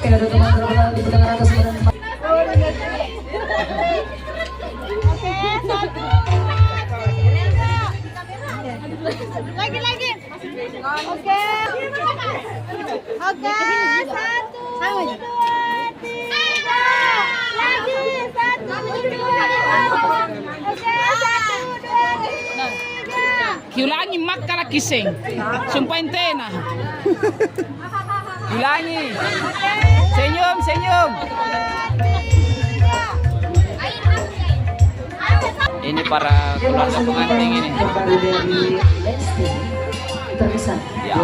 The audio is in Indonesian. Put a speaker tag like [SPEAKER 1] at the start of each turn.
[SPEAKER 1] Kaya ada teman-teman di pendengar atas badan.
[SPEAKER 2] Lagi. Oke. Oke, 1, 2, 3. Lagi 1, 2. Oke, 1, 2, 3.
[SPEAKER 3] Kiulangi makala kiseng. Sumpahin tena. Ulangi. Senyum. Ini para keluarga pengantin ini.
[SPEAKER 1] Terbaru dari Lesti. Terkesan.
[SPEAKER 3] Ya.